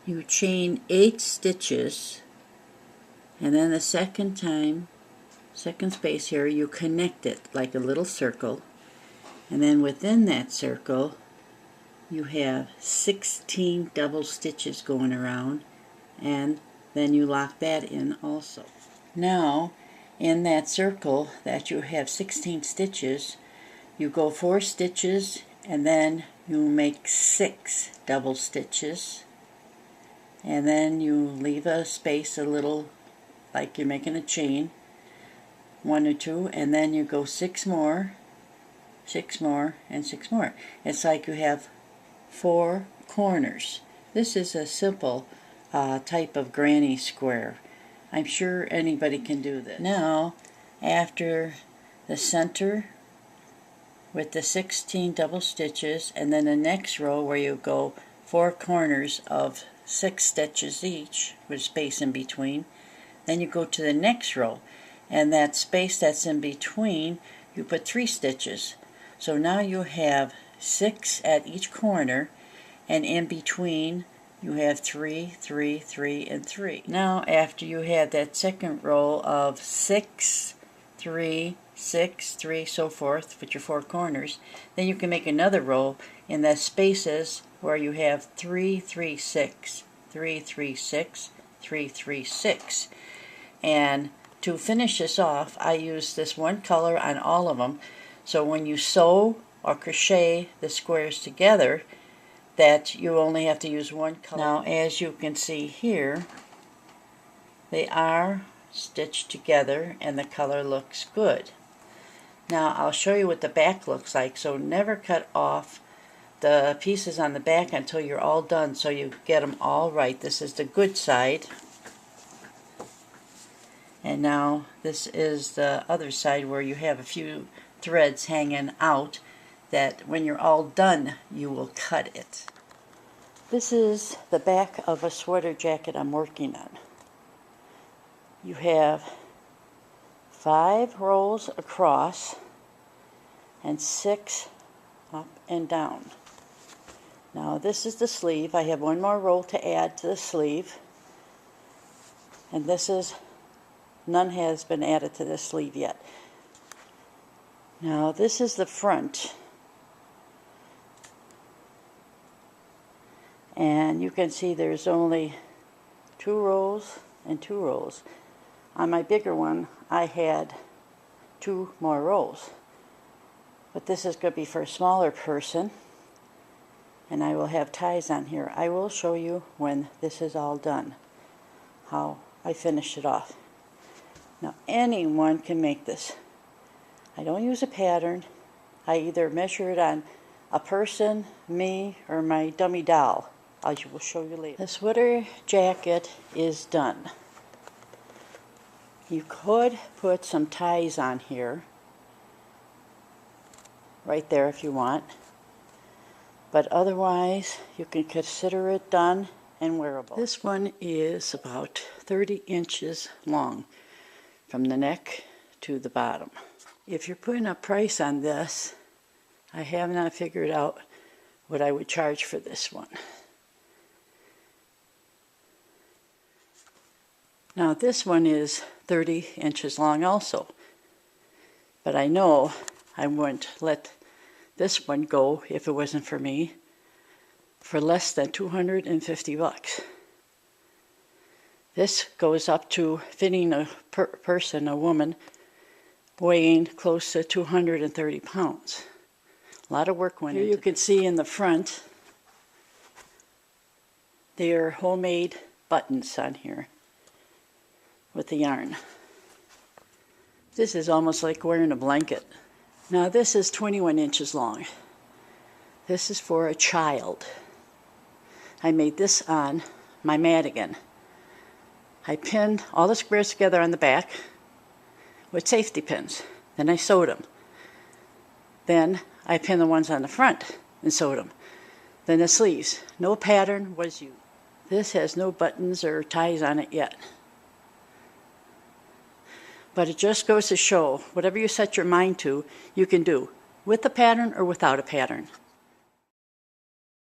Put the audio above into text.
you chain 8 stitches, and then the second space here, you connect it like a little circle, and then within that circle you have 16 double stitches going around, and then you lock that in also. Now in that circle that you have 16 stitches, you go 4 stitches and then you make 6 double stitches, and then you leave a space a little like you're making a chain, 1 or 2, and then you go 6 more, 6 more, and 6 more. It's like you have 4 corners. This is a simple type of granny square. I'm sure anybody can do this. Now, after the center with the 16 double stitches, and then the next row where you go 4 corners of 6 stitches each with space in between, then you go to the next row, and that space that's in between you put 3 stitches. So now you have 6 at each corner, and in between you have 3, 3, 3, and 3. Now after you have that second row of 6, 3, 6, 3, so forth with your 4 corners, then you can make another row in the spaces where you have 3, 3, 6, 3, 3, 6, 3, 3, 6. And to finish this off, I use this one color on all of them, so when you sew or crochet the squares together, that you only have to use one color. Now as you can see here, they are stitched together and the color looks good. Now I'll show you what the back looks like, so never cut off the pieces on the back until you're all done, so you get them all right. This is the good side. And now this is the other side where you have a few threads hanging out that when you're all done you will cut it. This is the back of a sweater jacket I'm working on. You have 5 rows across and 6 up and down. Now this is the sleeve. I have one more row to add to the sleeve, and this is none has been added to this sleeve yet. Now this is the front, and you can see there's only 2 rows and 2 rows. On my bigger one I had 2 more rows, but this is going to be for a smaller person, and I will have ties on here. I will show you when this is all done how I finish it off. Now anyone can make this. I don't use a pattern. I either measure it on a person, me, or my dummy doll. I will show you later. The sweater jacket is done. You could put some ties on here, right there if you want, but otherwise you can consider it done and wearable. This one is about 30 inches long from the neck to the bottom. If you're putting a price on this, I have not figured out what I would charge for this one. Now this one is 30 inches long also, but I know I wouldn't let this one go if it wasn't for me for less than 250 bucks. This goes up to fitting a person, a woman, weighing close to 230 pounds. A lot of work went into it. Here you can see in the front, they are homemade buttons on here with the yarn. This is almost like wearing a blanket. Now this is 21 inches long. This is for a child. I made this on my Madigan. I pinned all the squares together on the back with safety pins. Then I sewed them. Then I pinned the ones on the front and sewed them. Then the sleeves. No pattern was used. This has no buttons or ties on it yet. But it just goes to show, whatever you set your mind to, you can do, with a pattern or without a pattern.